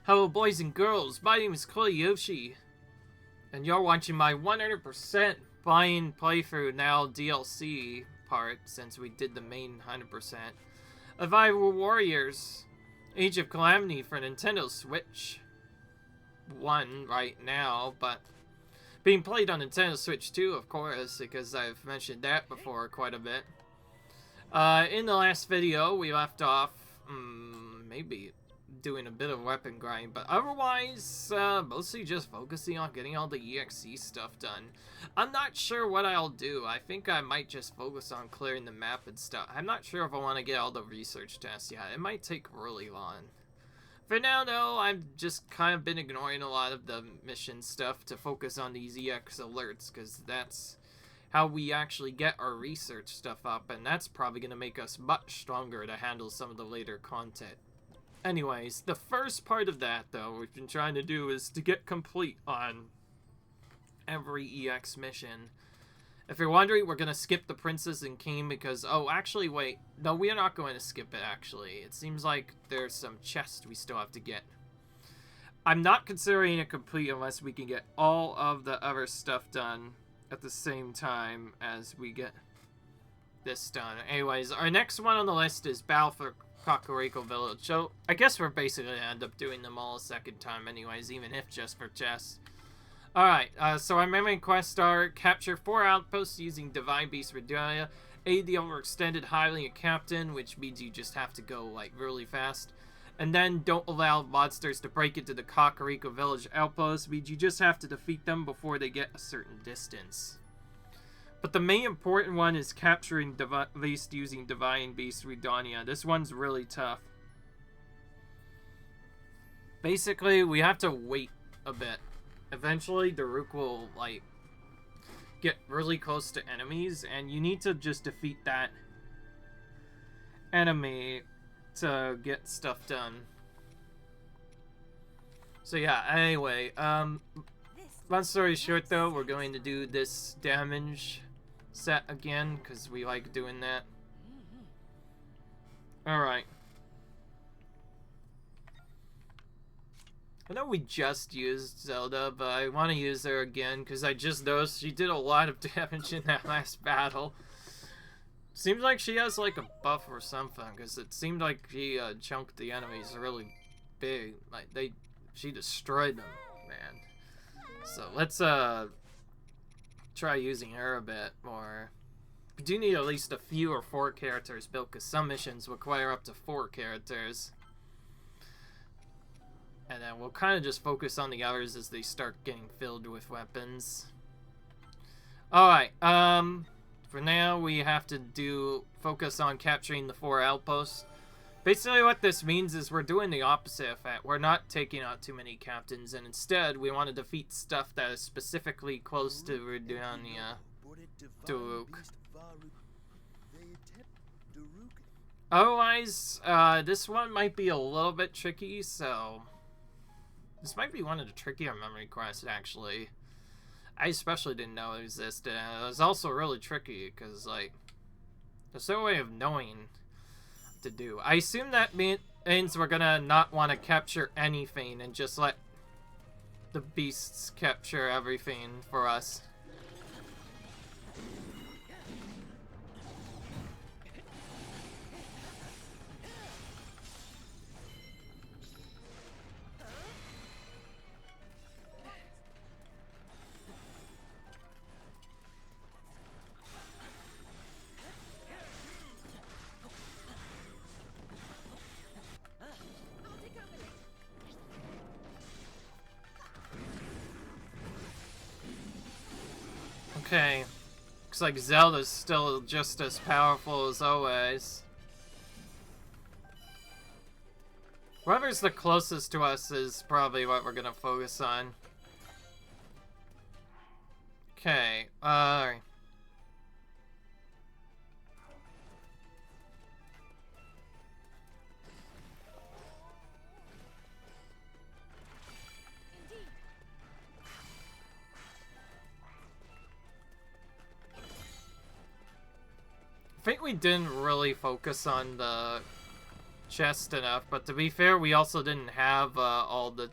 Hello boys and girls, my name is Yoshi, and you're watching my 100% buy-in playthrough now DLC part, since we did the main 100%, of Hyrule Warriors, Age of Calamity for Nintendo Switch 1 right now, but being played on Nintendo Switch 2, of course, because I've mentioned that before quite a bit. In the last video, we left off, maybe doing a bit of weapon grind, but otherwise, mostly just focusing on getting all the EXE stuff done. I'm not sure what I'll do. I think I might just focus on clearing the map and stuff. I'm not sure if I want to get all the research tests yet. It might take really long. For now, though, I've just kind of been ignoring a lot of the mission stuff to focus on these EX alerts, because that's how we actually get our research stuff up, and that's probably going to make us much stronger to handle some of the later content. Anyways, the first part of that, though, we've been trying to do is to get complete on every EX mission. If you're wondering, we're going to skip the Princess and King because... Oh, actually, wait. No, we are not going to skip it, actually. It seems like there's some chests we still have to get. I'm not considering it complete unless we can get all of the other stuff done at the same time as we get this done. Anyways, our next one on the list is Battle for Kakariko Village. So, I guess we're basically going to end up doing them all a second time anyways, even if just for chests. Alright, so our main quests are capture 4 outposts using Divine Beast Regalia, aid the overextended highly a captain, which means you just have to go, like, really fast, and then don't allow monsters to break into the Kakariko Village outpost, means you just have to defeat them before they get a certain distance. But the main important one is capturing Beast using Divine Beast Regalia. This one's really tough. Basically, we have to wait a bit. Eventually, Daruk will, like, get really close to enemies, and you need to just defeat that enemy to get stuff done. So yeah, anyway, long story short though, we're going to do this damage set again, because we like doing that. Alright. I know we just used Zelda, but I want to use her again, because I just noticed she did a lot of damage in that last battle. Seems like she has like a buff or something, because it seemed like she chunked the enemies really big. Like, she destroyed them, man. So let's try using her a bit more. We do need at least a few or 4 characters built, because some missions require up to 4 characters. And then we'll kind of just focus on the others as they start getting filled with weapons. Alright, for now we have to focus on capturing the 4 outposts. Basically what this means is we're doing the opposite effect. We're not taking out too many captains, and instead we want to defeat stuff that is specifically close to Regalia. Daruk. Otherwise, this one might be a little bit tricky, so... This might be one of the trickier memory quests, actually. I especially didn't know it existed. It was also really tricky, because, like, there's no way of knowing what to do. I assume that means we're gonna not want to capture anything and just let the beasts capture everything for us. Okay, looks like Zelda's still just as powerful as always. Whoever's the closest to us is probably what we're gonna focus on. Okay, I think we didn't really focus on the chest enough, but to be fair, we also didn't have all the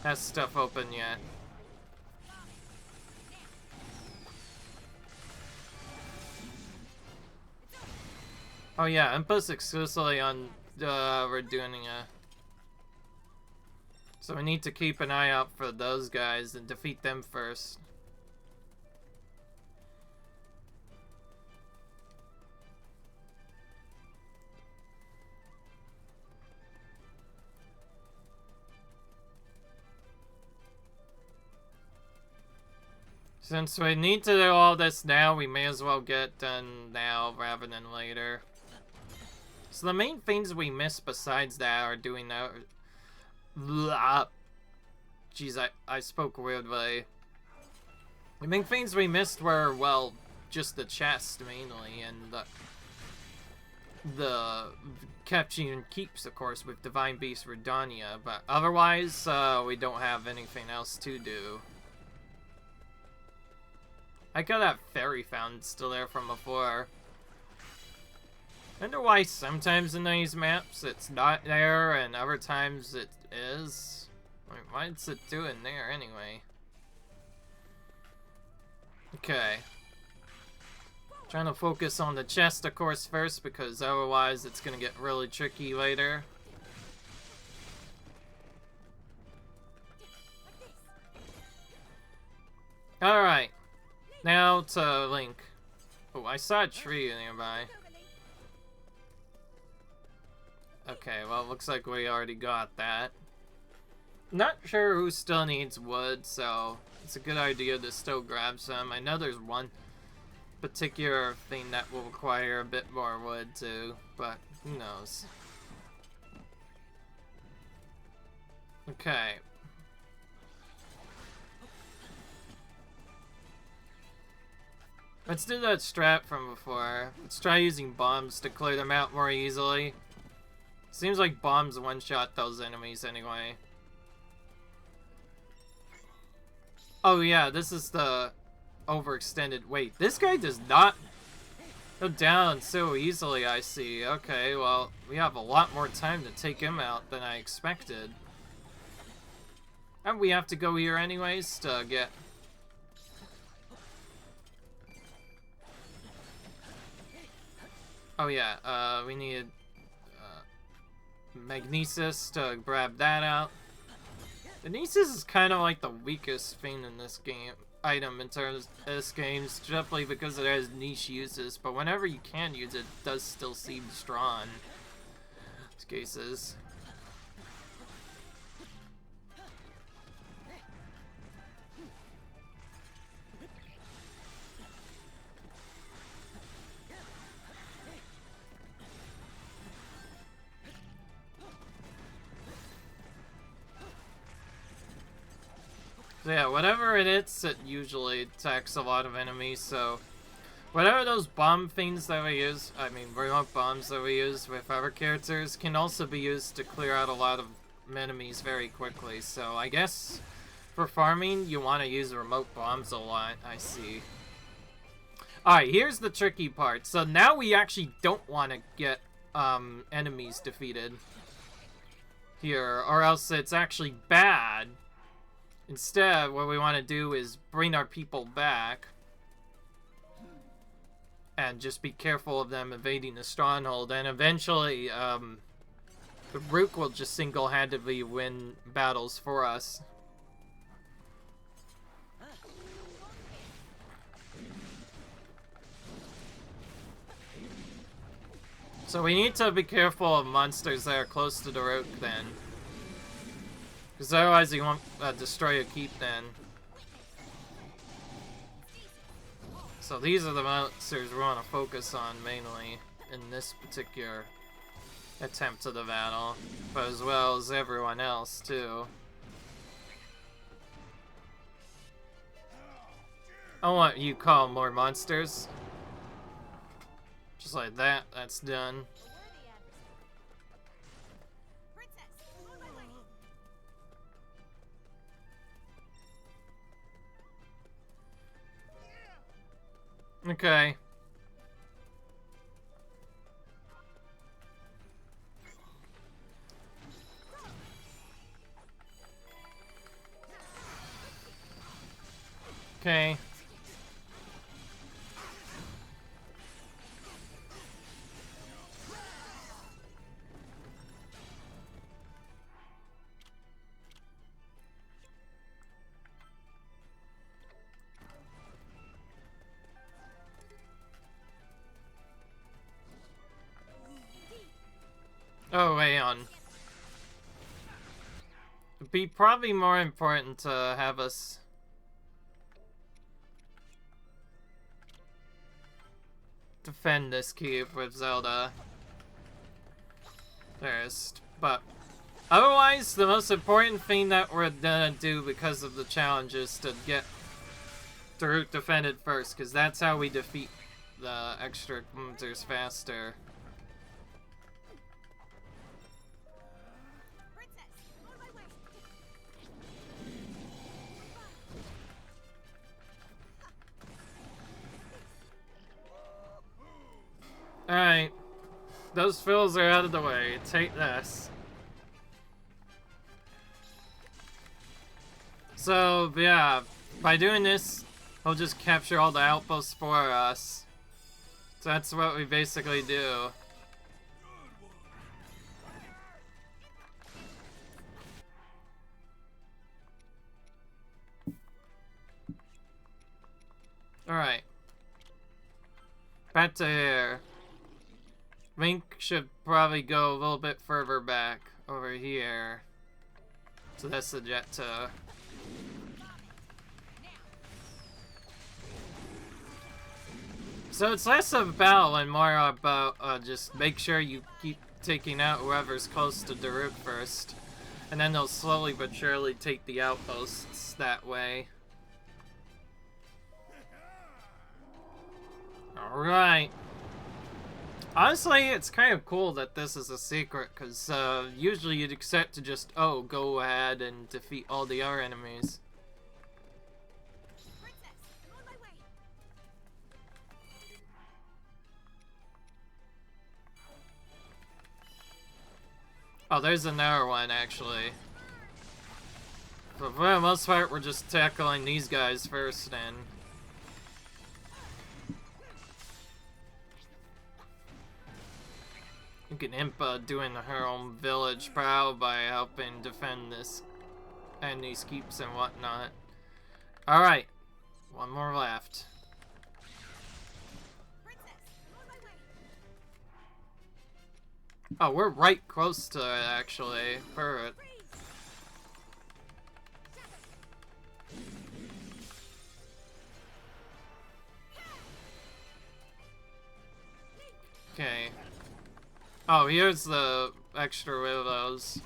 test stuff open yet. Oh yeah, Impost exclusively on Redunia. So we need to keep an eye out for those guys and defeat them first. Since we need to do all this now, we may as well get done now rather than later. So the main things we missed besides that are doing that. Jeez, I spoke weirdly. The main things we missed were, well, just the chest mainly, and the capturing keeps, of course, with Divine Beast Redania, but otherwise, we don't have anything else to do. I got that fairy fountain still there from before. I wonder why sometimes in these maps it's not there and other times it is. Wait, what's it doing there anyway? Okay. Trying to focus on the chest, of course, first, because otherwise it's gonna get really tricky later. Alright. Now to Link. Oh, I saw a tree nearby. Okay, well, it looks like we already got that. Not sure who still needs wood, so it's a good idea to still grab some. I know there's one particular thing that will require a bit more wood too, but who knows. Okay. Let's do that strat from before. Let's try using bombs to clear them out more easily. Seems like bombs one-shot those enemies anyway. Oh yeah, this is the overextended. Wait, this guy does not go down so easily, I see. Okay, well, we have a lot more time to take him out than I expected. And we have to go here anyways to get... Oh yeah, we need Magnesis to grab that out. Magnesis is kind of like the weakest thing in this game, item in terms of this game, simply because it has niche uses, but whenever you can use it, it does still seem strong in these cases. So yeah, whatever it is, it usually attacks a lot of enemies, so... Whatever those bomb things that we use, I mean remote bombs that we use with other characters, can also be used to clear out a lot of enemies very quickly, so I guess for farming, you want to use remote bombs a lot, I see. Alright, here's the tricky part. So now we actually don't want to get enemies defeated here, or else it's actually bad. Instead, what we want to do is bring our people back and just be careful of them evading the stronghold, and eventually the Rook will just single-handedly win battles for us. So we need to be careful of monsters that are close to the Rook then. Because otherwise he won't destroy a keep then. So these are the monsters we want to focus on mainly in this particular attempt to the battle. But as well as everyone else too. I want you to call more monsters. Just like that, that's done. Okay. Okay. Oh, wait on. It'd be probably more important to have us defend this cube with Zelda first, but otherwise, the most important thing that we're gonna do because of the challenge is to get Daruk defended first, because that's how we defeat the extra monsters faster. Alright. Those fills are out of the way. Take this. So, yeah. By doing this, he'll just capture all the outposts for us. So that's what we basically do. Alright. Back to here. Link should probably go a little bit further back over here. So that's the jet to. So it's less about and more about just make sure you keep taking out whoever's close to Daruk first. And then they'll slowly but surely take the outposts that way. Alright. Honestly, it's kind of cool that this is a secret, because usually you'd expect to just, oh, go ahead and defeat all the other enemies. Oh, there's another one, actually. But for the most part, we're just tackling these guys first, and you can Impa doing her own village proud by helping defend this and these keeps and whatnot. Alright, one more left. Oh, we're right close to it, actually. Perfect. Okay. Oh, here's the extra willows.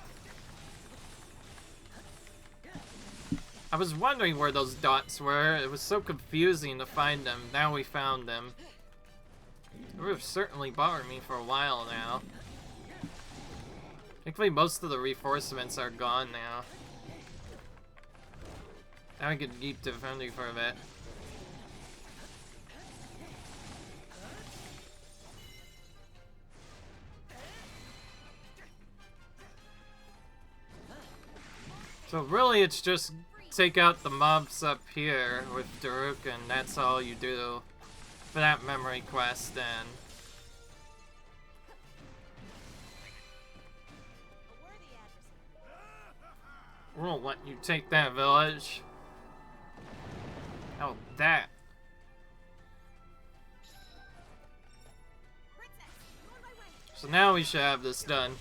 I was wondering where those dots were. It was so confusing to find them. Now we found them. They were certainly bothering me for a while now. Thankfully, most of the reinforcements are gone now. Now we can keep defending for a bit. So really, it's just take out the mobs up here with Daruk, and that's all you do for that memory quest, then. We won't let you take that village. Oh, that. So now we should have this done.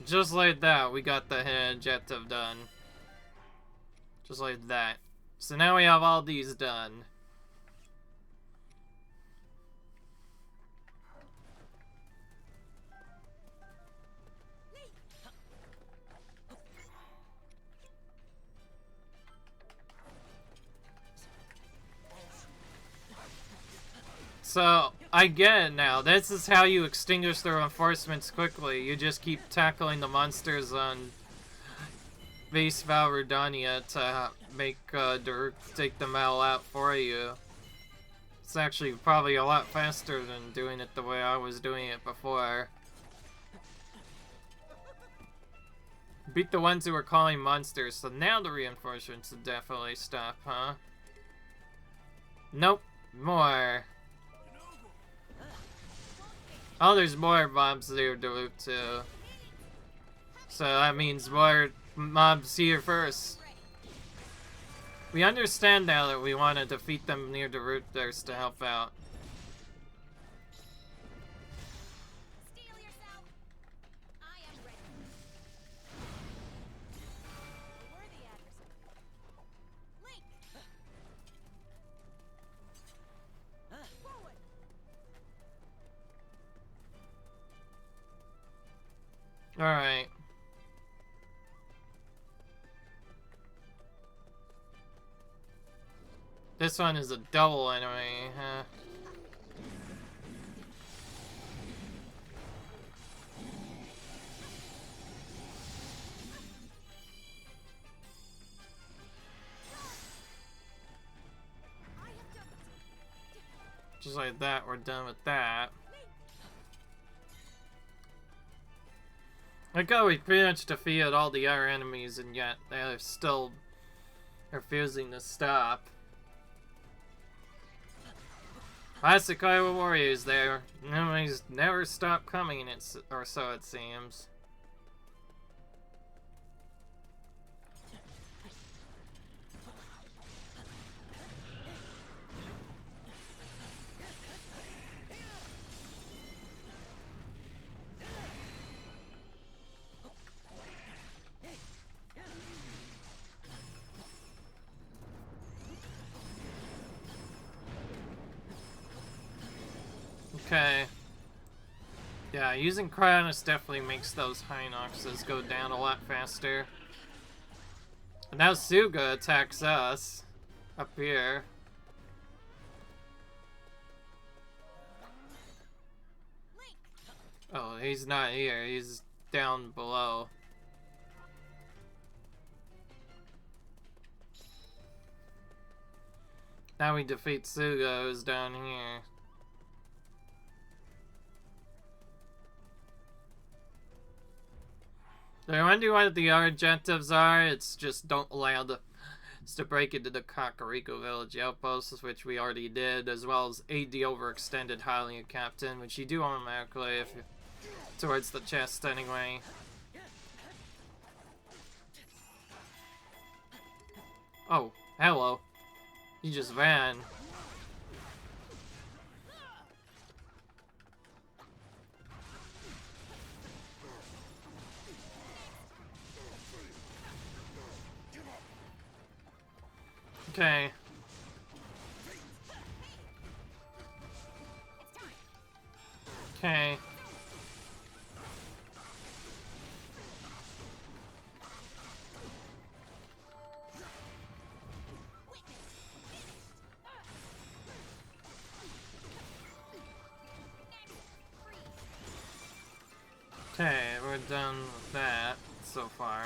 Just like that, we got the hidden objective done. Just like that. So now we have all these done. So, I get it now. This is how you extinguish the reinforcements quickly. You just keep tackling the monsters on base Valrudania to make Daruk take them all out for you. It's actually probably a lot faster than doing it the way I was doing it before. Beat the ones who were calling monsters, so now the reinforcements would definitely stop, huh? Nope. More. Oh, there's more mobs there to loot too. So that means more mobs here first. We understand now that we want to defeat them near the root thirst to help out. Alright. This one is a double enemy, huh? Just like that, we're done with that. Like, oh, we pretty much defeated all the other enemies, and yet they're still refusing to stop. Classic Hyrule Warriors there. Enemies never stop coming, or so it seems. Okay. Yeah, using Cryonis definitely makes those Hinoxes go down a lot faster. And now Suga attacks us up here. Oh, he's not here. He's down below. Now we defeat Suga, who's down here. So I wonder what the other objectives are. It's just don't allow the to break into the Kakariko village outposts, which we already did, as well as aid the overextended Hylian captain, which you do automatically if you, towards the chest anyway. Oh, hello. You just ran. Okay. Okay. Okay, we're done with that so far.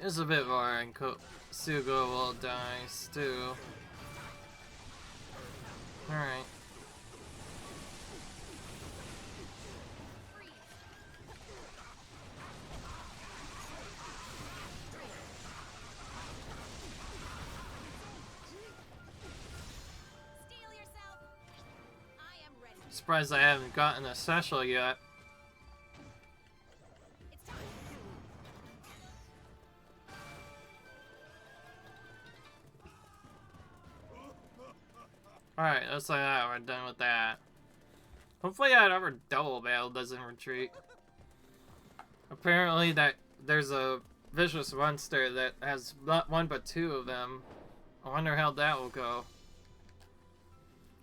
There's a bit more, and Suga will die too. Alright. Surprised I haven't gotten a special yet. Alright, that's like that. We're done with that. Hopefully that other double battle doesn't retreat. Apparently there's a vicious monster that has not one but two of them. I wonder how that will go.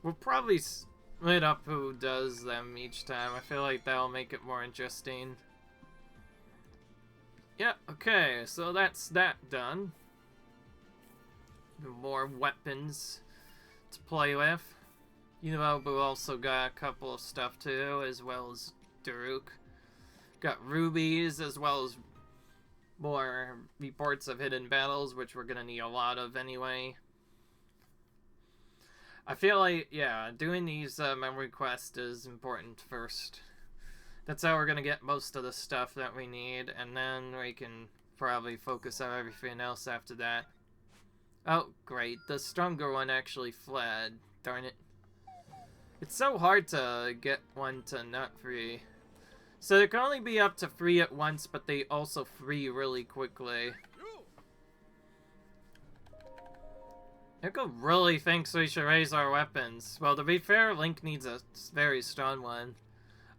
We'll probably split up who does them each time. I feel like that'll make it more interesting. Yeah, okay, so that's that done. More weapons to play with. You know, we also got a couple of stuff too, as well as Daruk. Got rubies, as well as more reports of hidden battles, which we're gonna need a lot of anyway. I feel like, yeah, doing these memory quests is important first. That's how we're gonna get most of the stuff that we need, and then we can probably focus on everything else after that. Oh, great. The stronger one actually fled. Darn it. It's so hard to get one to not free. So there can only be up to 3 at once, but they also free really quickly. Nico really thinks we should raise our weapons. Well, to be fair, Link needs a very strong one.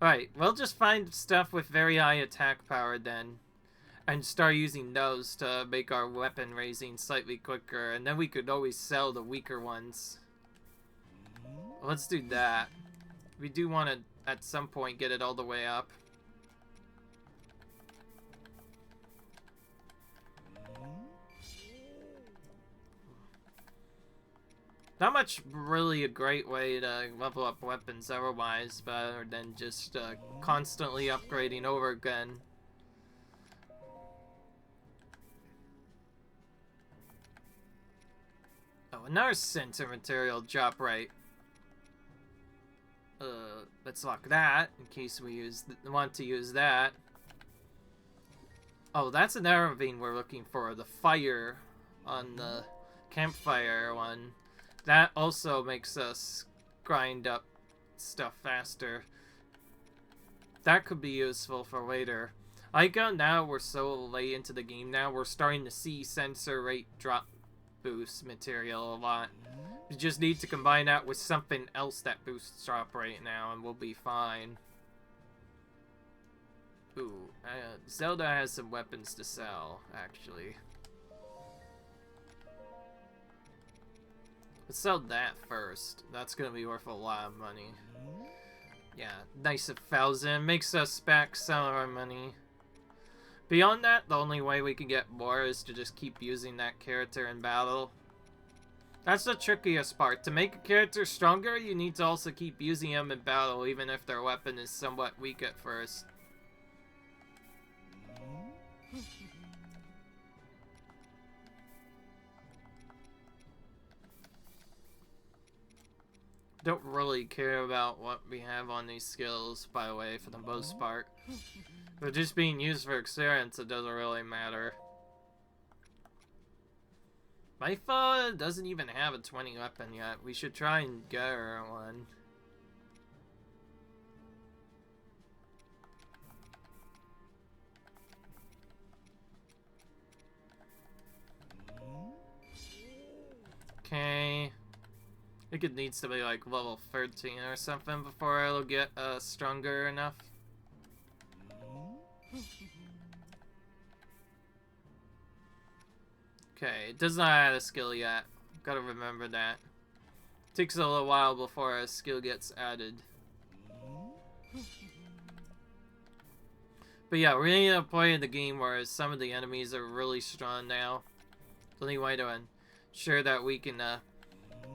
Alright, we'll just find stuff with very high attack power then. And start using those to make our weapon raising slightly quicker. And then we could always sell the weaker ones. Let's do that. We do want to, at some point, get it all the way up. Not much really a great way to level up weapons otherwise, better than just constantly upgrading over again. Oh, another center material drop right. Let's lock that in case we want to use that. Oh, that's another thing we're looking for, the fire on the campfire one. That also makes us grind up stuff faster. That could be useful for later. Now we're so late into the game now, we're starting to see sensor rate drop boost material a lot. We just need to combine that with something else that boosts drop rate now and we'll be fine. Ooh, Zelda has some weapons to sell, actually. Let's sell that first. That's gonna be worth a lot of money. Yeah, nice 1,000. Makes us back some of our money. Beyond that, the only way we can get more is to just keep using that character in battle. That's the trickiest part. To make a character stronger, you need to also keep using them in battle, even if their weapon is somewhat weak at first. Don't really care about what we have on these skills, by the way, for the most part. If they're just being used for experience, it doesn't really matter. Maifa doesn't even have a 20 weapon yet. We should try and get her one. Okay. I think it needs to be like level 13 or something before it'll get stronger enough. Okay, it does not have a skill yet. Gotta remember that. Takes a little while before a skill gets added. But yeah, we're in a point in the game where some of the enemies are really strong now. The only way to ensure that we can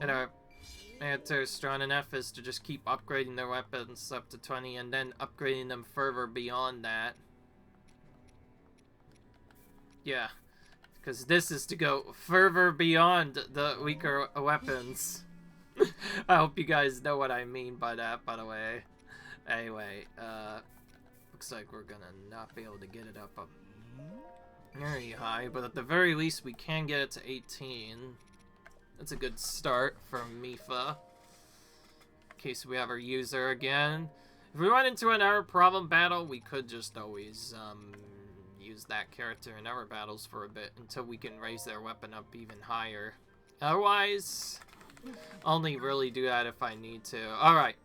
get our characters strong enough is to just keep upgrading their weapons up to 20 and then upgrading them further beyond that. Yeah, because this is to go further beyond the weaker weapons. I hope you guys know what I mean by that, by the way. Anyway, looks like we're gonna not be able to get it up very high, but at the very least we can get it to 18. That's a good start from Mipha. In case we ever use her again. If we run into another problem battle, we could just always use that character in our battles for a bit until we can raise their weapon up even higher. Otherwise, only really do that if I need to. Alright.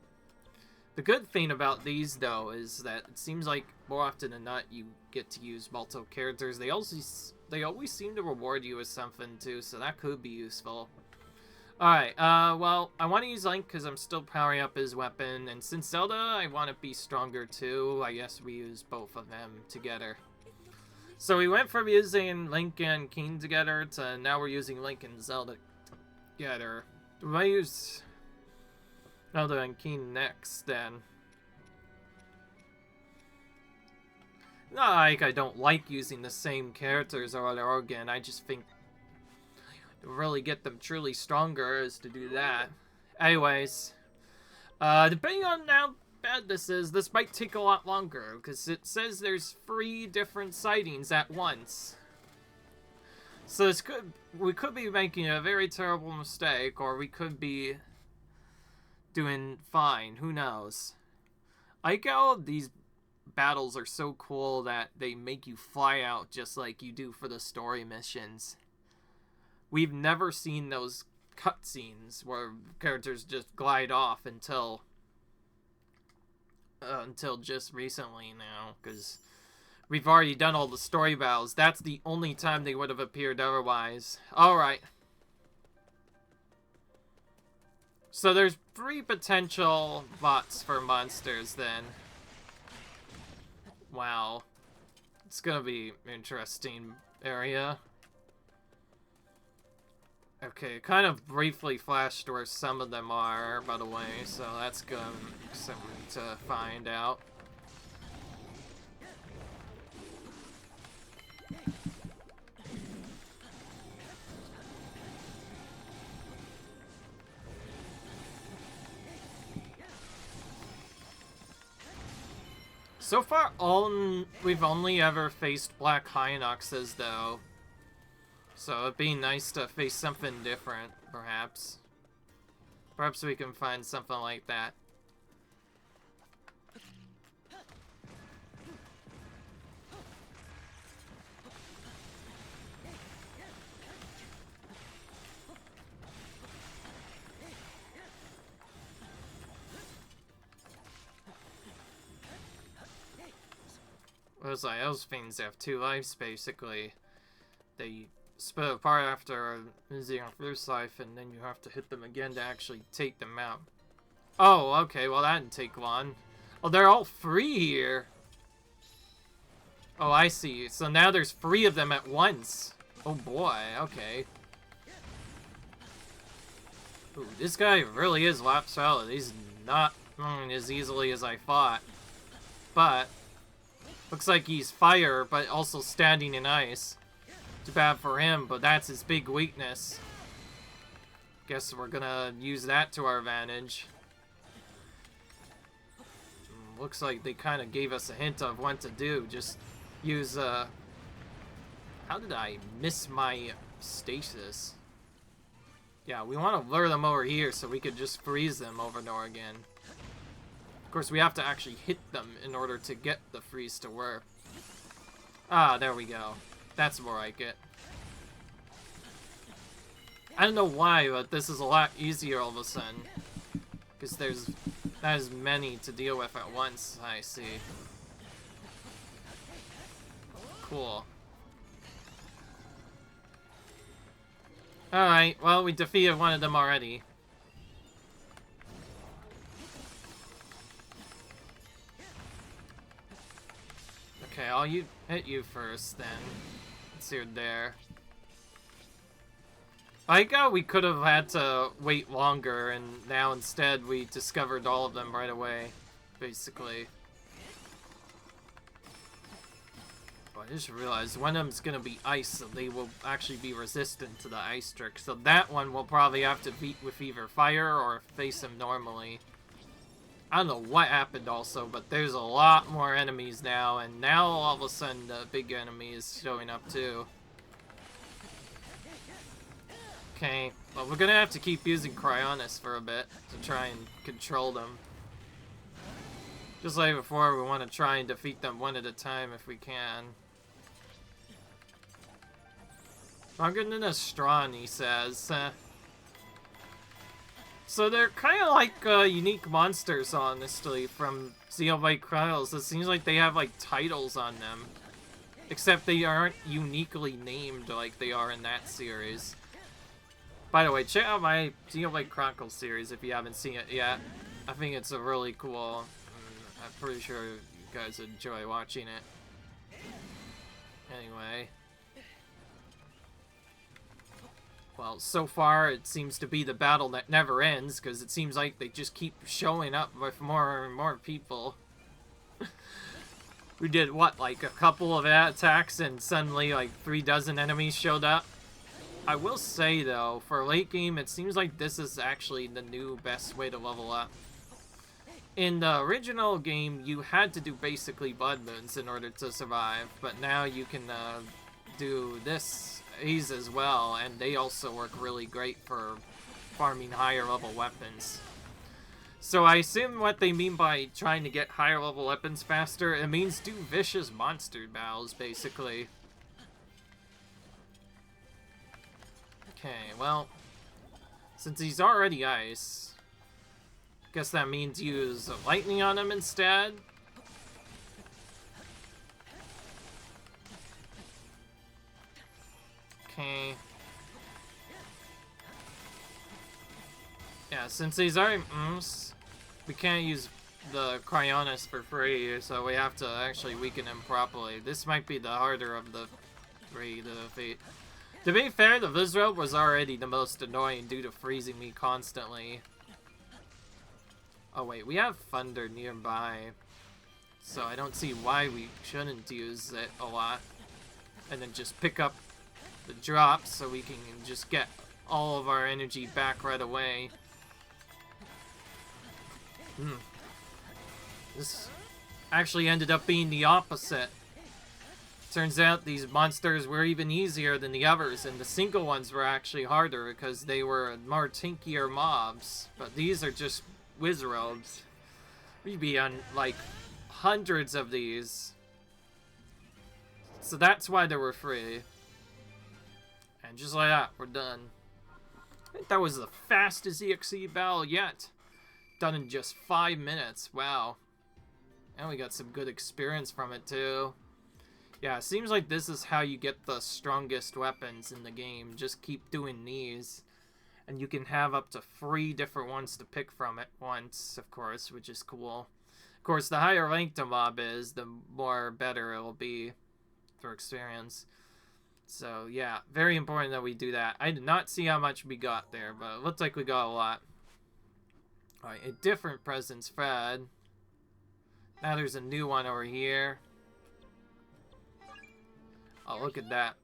The good thing about these, though, is that it seems like more often than not you get to use multiple characters. They always seem to reward you with something, too, so that could be useful. Alright, well, I want to use Link because I'm still powering up his weapon, and since Zelda, I want to be stronger, too. I guess we use both of them together. So we went from using Link and Keen together to now we're using Link and Zelda together. Do I use Zelda and Keen next, then? Not like I don't like using the same characters over again, I just think to really get them truly stronger is to do that. Anyways, depending on bad this is, this might take a lot longer, because it says there's 3 different sightings at once. So we could be making a very terrible mistake, or we could be doing fine. Who knows? I like how these battles are so cool that they make you fly out just like you do for the story missions. We've never seen those cutscenes where characters just glide off until just recently now, because we've already done all the story battles. That's the only time they would have appeared otherwise. Alright. So there's 3 potential bots for monsters then. Wow. It's gonna be an interesting area. Okay, kind of briefly flashed where some of them are, by the way, so that's good. Something to find out. So far, we've only ever faced Black Hinoxes, though. So it'd be nice to face something different, perhaps. Perhaps we can find something like that. Well, it's like those things have 2 lives, basically. They split apart after using a first life, and then you have to hit them again to actually take them out. Oh, okay, well that didn't take long. Oh, they're all free here. Oh, I see. So now there's 3 of them at once. Oh boy, okay. Ooh, this guy really is lap solid. He's not as easily as I thought. But looks like he's fire, but also standing in ice. Too bad for him, but that's his big weakness. Guess we're gonna use that to our advantage. Looks like they kind of gave us a hint of what to do. Just use, how did I miss my stasis? Yeah, we want to lure them over here so we could just freeze them over and over again. Of course, we have to actually hit them in order to get the freeze to work. Ah, there we go. That's more like it. I don't know why, but this is a lot easier all of a sudden. Because there's not as many to deal with at once, I see. Cool. Alright, well, we defeated one of them already. Okay, I'll hit you first then. Let's see you're there. I like how we could have had to wait longer, and now instead we discovered all of them right away, basically. But I just realized one of them's gonna be ice, so they will actually be resistant to the ice trick. So that one will probably have to beat with either fire or face him normally. I don't know what happened also, but there's a lot more enemies now, and now all of a sudden the big enemy is showing up too. Okay, well we're gonna have to keep using Cryonis for a bit to try and control them. Just like before, we want to try and defeat them one at a time if we can. Stronger than a Strawn, he says. So they're kind of like unique monsters, honestly, from Xenoblade Chronicles. It seems like they have like titles on them. Except they aren't uniquely named like they are in that series. By the way, check out my Xenoblade Chronicles series if you haven't seen it yet. I think it's a really cool... I'm pretty sure you guys enjoy watching it. Anyway. Well, so far it seems to be the battle that never ends, because it seems like they just keep showing up with more and more people. We did, what, like a couple of attacks and suddenly like 36 enemies showed up? I will say, though, for late game, it seems like this is actually the new best way to level up. in the original game, you had to do basically blood moons in order to survive, but now you can do these as well, and they also work really great for farming higher level weapons. So I assume what they mean by trying to get higher level weapons faster, it means do vicious monster battles, basically. Okay, well, since he's already ice, guess that means use lightning on him instead. Okay. Yeah, since he's already we can't use the Cryonis for free, so we have to actually weaken him properly. This might be the harder of the three to defeat. To be fair, the Vizrobe was already the most annoying due to freezing me constantly. Oh wait, we have Thunder nearby, so I don't see why we shouldn't use it a lot. And then just pick up the drops so we can just get all of our energy back right away. This actually ended up being the opposite. Turns out these monsters were even easier than the others, and the single ones were actually harder because they were more tinkier mobs. But these are just Wizrobes. We'd be on like hundreds of these. So that's why they were free. And just like that, we're done. I think that was the fastest EXE battle yet. Done in just 5 minutes. Wow. And we got some good experience from it too. Yeah, it seems like this is how you get the strongest weapons in the game. Just keep doing these. And you can have up to 3 different ones to pick from at once, of course, which is cool. Of course, the higher ranked a mob is, the more better it'll be for experience. So, yeah, very important that we do that. I did not see how much we got there, but it looked like we got a lot. Alright, a different presence fed. Now there's a new one over here. Oh, look at that.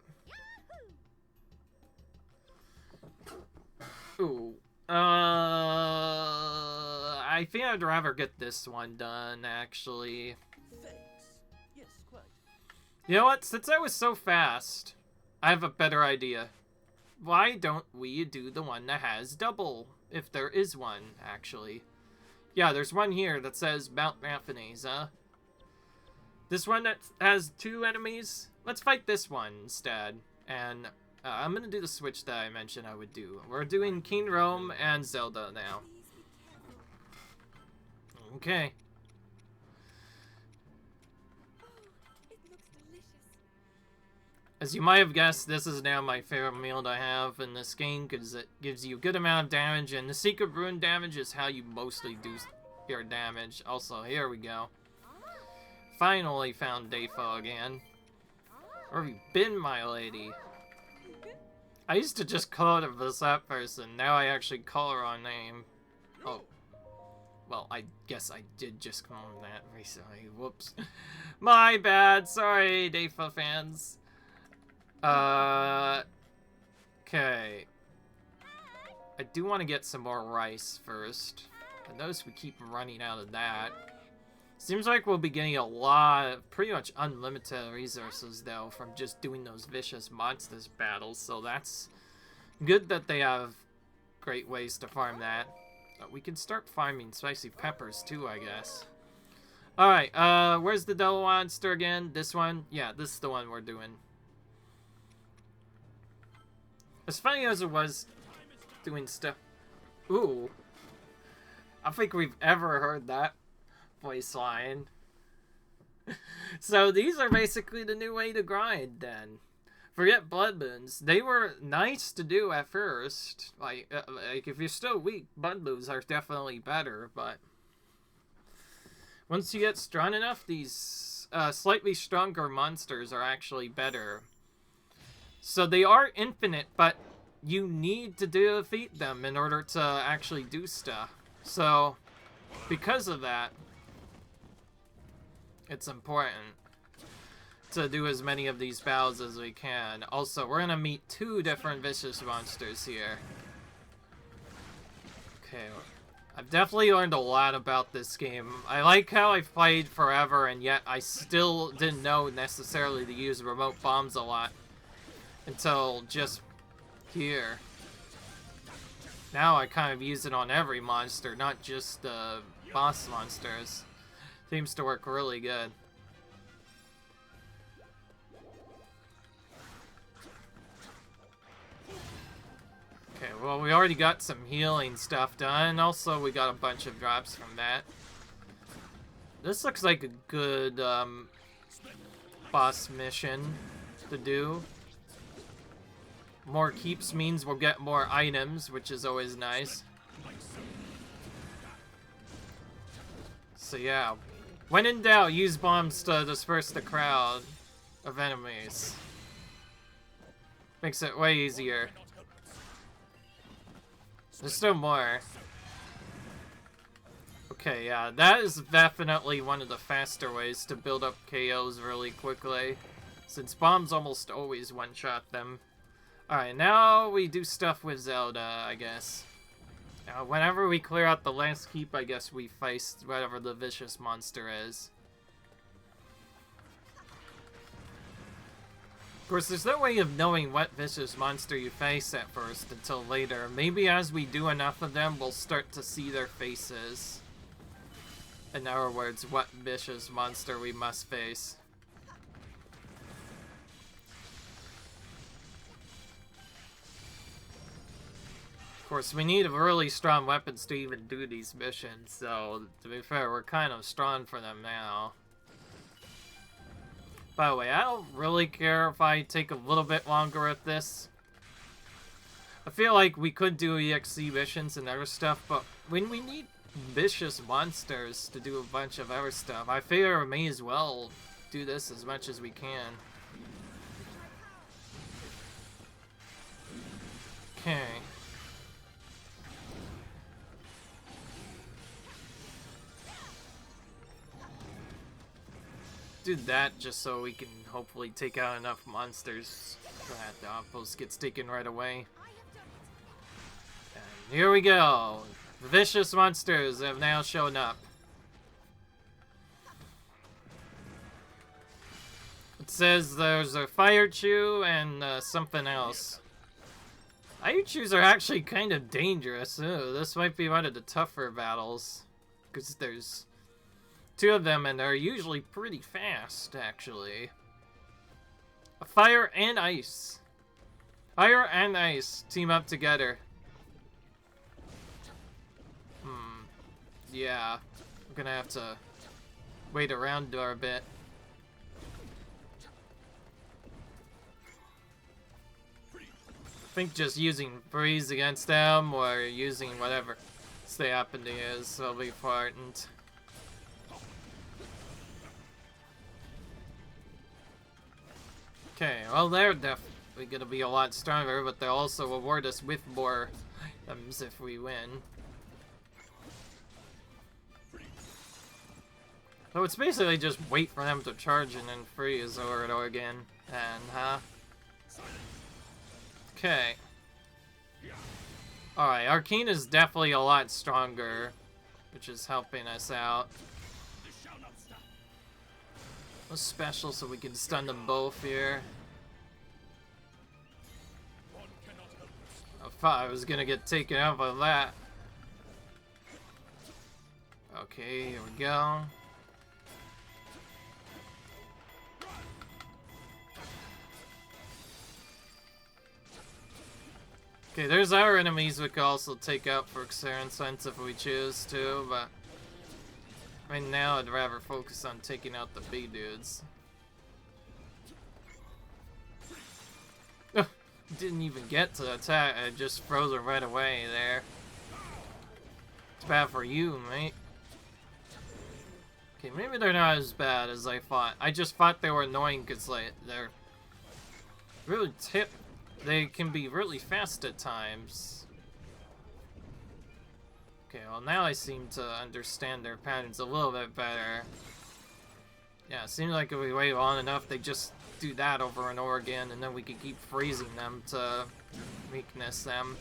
Ooh. I think I'd rather get this one done, actually. You know what? Since I was so fast, I have a better idea. Why don't we do the one that has double? If there is one, actually. Yeah, there's one here that says Mount Raphaneza. This one that has 2 enemies? Let's fight this one instead. And I'm gonna do the switch that I mentioned I would do. We're doing King Rome and Zelda now. Okay. As you might have guessed, this is now my favorite meal to have in this game because it gives you a good amount of damage, and the secret rune damage is how you mostly do your damage. Also, here we go. Finally found Defo again. Where have you been, my lady? I used to just call her that person. Now I actually call her on name. Oh. Well, I guess I did just call him that recently. Whoops. My bad. Sorry, Defo fans. Okay. I do want to get some more rice first. I notice we keep running out of that. Seems like we'll be getting a lot of pretty much unlimited resources, though, from just doing those vicious monsters battles, so that's good that they have great ways to farm that. But we can start farming spicy peppers, too, I guess. Alright, where's the devil monster again? This one? Yeah, this is the one we're doing. As funny as it was doing stuff... Ooh. I don't think we've ever heard that voice line. So these are basically the new way to grind, then. Forget blood moons. They were nice to do at first. Like if you're still weak, blood moons are definitely better, but... once you get strong enough, these slightly stronger monsters are actually better. So they are infinite, but you need to defeat them in order to actually do stuff. So, because of that, it's important to do as many of these battles as we can. Also, we're gonna meet 2 different vicious monsters here. Okay, I've definitely learned a lot about this game. I like how I've played forever, and yet I still didn't know necessarily to use remote bombs a lot until just here. Now I kind of use it on every monster, not just boss monsters. Seems to work really good. Okay, well, we already got some healing stuff done. Also, we got a bunch of drops from that. This looks like a good boss mission to do. More keeps means we'll get more items, which is always nice. So yeah, when in doubt, use bombs to disperse the crowd of enemies. Makes it way easier. There's still more. Okay, yeah, that is definitely one of the faster ways to build up KOs really quickly, since bombs almost always one-shot them. Alright, now we do stuff with Zelda, I guess. Now, whenever we clear out the last keep, I guess we face whatever the vicious monster is. Of course, there's no way of knowing what vicious monster you face at first until later. Maybe as we do enough of them, we'll start to see their faces. In other words, what vicious monster we must face. Of course, we need really strong weapons to even do these missions, so to be fair, we're kind of strong for them now. By the way, I don't really care if I take a little bit longer at this. I feel like we could do EXC missions and other stuff, but when we need vicious monsters to do a bunch of other stuff, I figure we may as well do this as much as we can. Okay. Do that just so we can hopefully take out enough monsters that the outpost gets taken right away. And here we go. The vicious monsters have now shown up. It says there's a fire chew and something else. Fire chews are actually kind of dangerous. Ooh, this might be one of the tougher battles, because there's 2 of them, and they're usually pretty fast, actually. Fire and ice. Fire and ice team up together. Yeah. I'm gonna have to wait around for a bit. I think just using freeze against them, or using whatever they happen to use, will be important. Okay, well, they're definitely gonna be a lot stronger, but they'll also reward us with more items if we win. So it's basically just wait for them to charge and then freeze over and over again. And, okay. Alright, Arcane is definitely a lot stronger, which is helping us out. What's special so we can stun them both here? I thought I was gonna get taken out by that. Okay, here we go. Okay, there's our enemies we could also take out for Xaran Sense if we choose to, but right now I'd rather focus on taking out the big dudes. Didn't even get to attack, I just froze it right away there. It's bad for you, mate. Okay, maybe they're not as bad as I thought. I just thought they were annoying because like, they're really they can be really fast at times. Okay, well now I seem to understand their patterns a little bit better. Yeah, it seems like if we wait long enough, they just do that over and over again, and then we can keep freezing them to weakness them.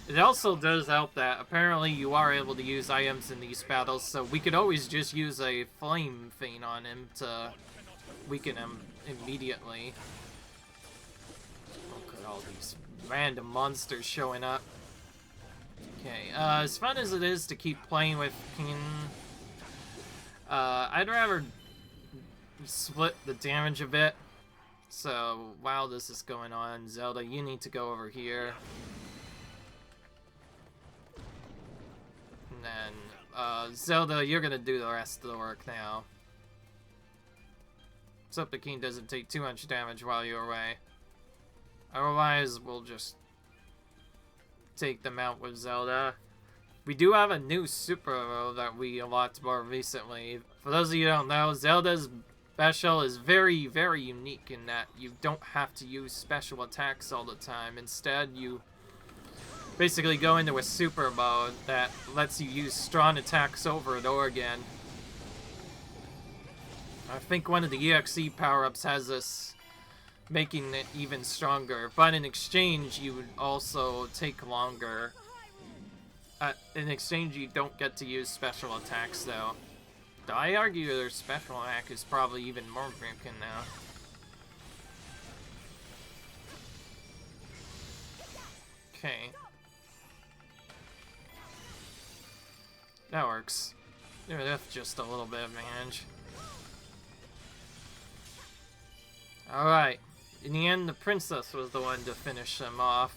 It also does help that apparently you are able to use items in these battles, so we could always just use a flame feint on him to weaken him immediately. Look at all these random monsters showing up. Okay, as fun as it is to keep playing with King, I'd rather split the damage a bit. So while this is going on, Zelda, you need to go over here. And then, Zelda, you're gonna do the rest of the work now. So the King doesn't take too much damage while you're away. Otherwise, we'll just take them out with Zelda. We do have a new superhero that we unlocked more recently. For those of you who don't know, Zelda's special is very, very unique in that you don't have to use special attacks all the time. Instead, you basically go into a super mode that lets you use strong attacks over and over again. I think one of the EXE power-ups has this, making it even stronger, but in exchange you would also take longer. In exchange you don't get to use special attacks though. I argue their special attack is probably even more broken now. Okay. That works. Yeah, that's just a little bit of advantage. Alright. In the end, the princess was the one to finish them off.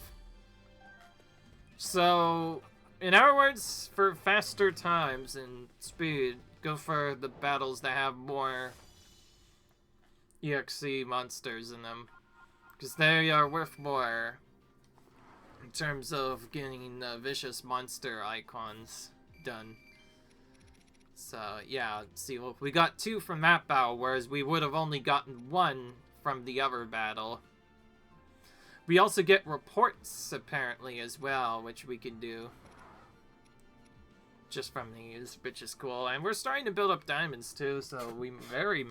So, in other words, for faster times and speed, go for the battles that have more EXE monsters in them. Because they are worth more in terms of getting the vicious monster icons done. So, yeah, see, well, we got 2 from that battle, whereas we would have only gotten 1 from the other battle. We also get reports, apparently, as well, which we can do just from these, which is cool. And we're starting to build up diamonds, too, so we very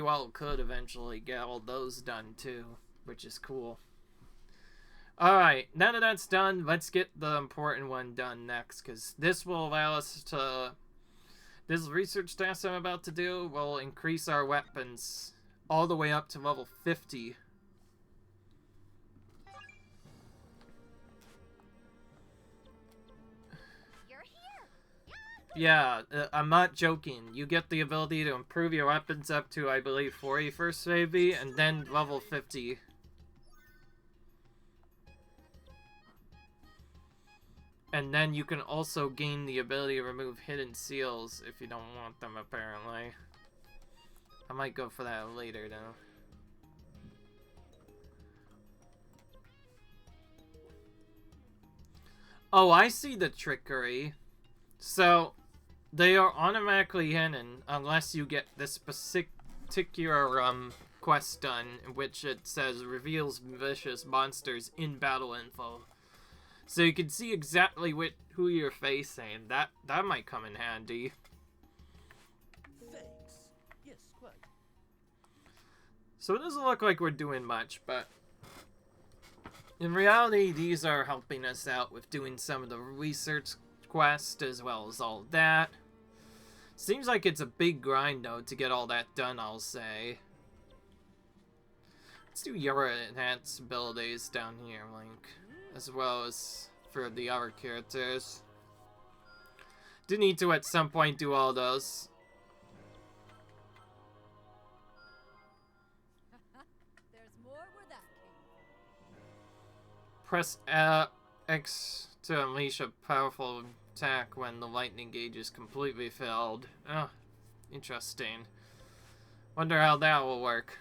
well could eventually get all those done, too, which is cool. Alright, now that that's done, let's get the important one done next, because this will allow us to... This research task I'm about to do will increase our weapons all the way up to level 50. Yeah, I'm not joking. You get the ability to improve your weapons up to, I believe, 40 first maybe, and then level 50. And then you can also gain the ability to remove hidden seals if you don't want them, apparently. I might go for that later, though. Oh, I see the trickery. So, they are automatically hidden unless you get this particular quest done, in which it says reveals vicious monsters in battle info. So you can see exactly who you're facing. That might come in handy. Thanks. Yes, quite. So it doesn't look like we're doing much, but in reality, these are helping us out with doing some of the research quest as well as all that. Seems like it's a big grind though to get all that done, I'll say. Let's do your enhanced abilities down here, Link, as well as for the other characters. Do need to at some point do all those. There's more where that came from. Press X to unleash a powerful attack when the lightning gauge is completely filled. Oh, interesting. Wonder how that will work.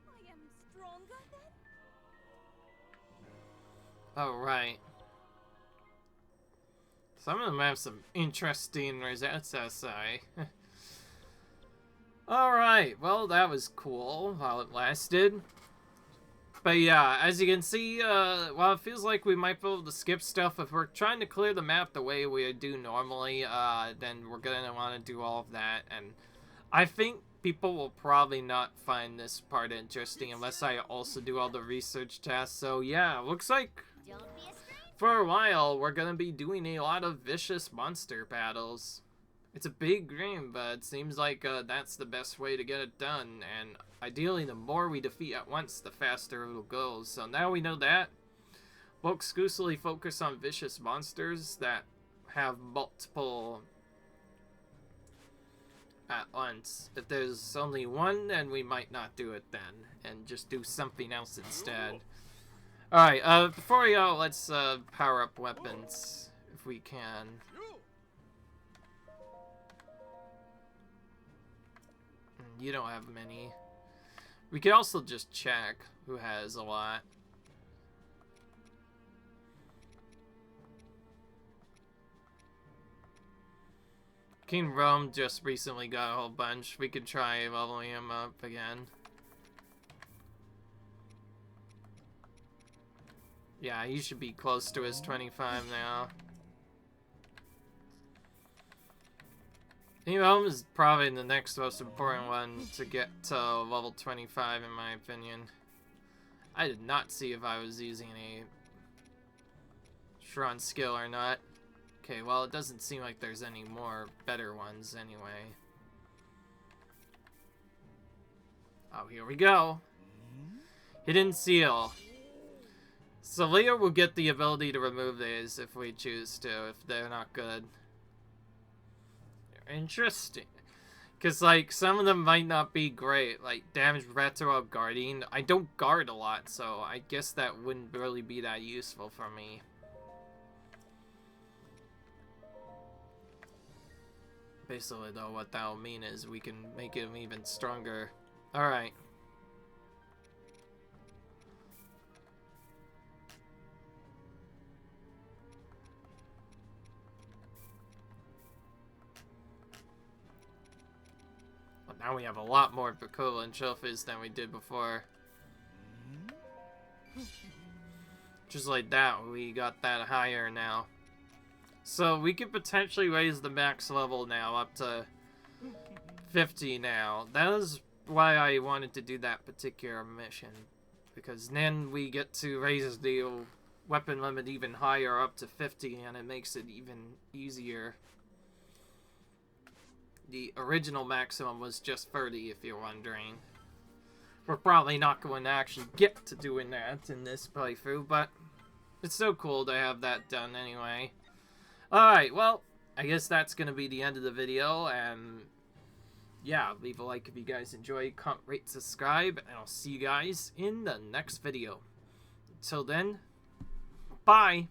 I am stronger then? Oh, right. Some of them have some interesting results, I say. Alright, well, that was cool while it lasted. But yeah, as you can see, well, it feels like we might be able to skip stuff. If we're trying to clear the map the way we do normally, then we're gonna want to do all of that. And I think people will probably not find this part interesting unless I also do all the research tasks. So yeah, looks like Don't be a stranger. for a while we're gonna be doing a lot of vicious monster battles. It's a big game, but it seems like that's the best way to get it done. And ideally, the more we defeat at once, the faster it'll go. So now we know that. We'll exclusively focus on vicious monsters that have multiple at once. If there's only one, then we might not do it then, and just do something else instead. Alright, before we go, let's power up weapons, if we can. You don't have many. We could also just check who has a lot. King Rome just recently got a whole bunch. We could try leveling him up again. Yeah, he should be close to his 25 now. King Rome is probably the next most important one to get to level 25 in my opinion. I did not see if I was using a Shron skill or not. Okay, well, it doesn't seem like there's any more better ones anyway. Oh, here we go. Hidden Seal. So Leo will get the ability to remove these if we choose to, if they're not good. Interesting. Because, like, some of them might not be great. Like, damaged retro guarding. I don't guard a lot, so I guess that wouldn't really be that useful for me. Basically, though, what that'll mean is we can make him even stronger. Alright. Well, now we have a lot more equivalent trophies than we did before. Just like that, we got that higher now. So we could potentially raise the max level now up to 50 now. That is why I wanted to do that particular mission. Because then we get to raise the weapon limit even higher up to 50 and it makes it even easier. The original maximum was just 30 if you're wondering. We're probably not going to actually get to doing that in this playthrough, but it's so cool to have that done anyway. Alright, well, I guess that's going to be the end of the video, and yeah, leave a like if you guys enjoy, comment, rate, subscribe, and I'll see you guys in the next video. Until then, bye!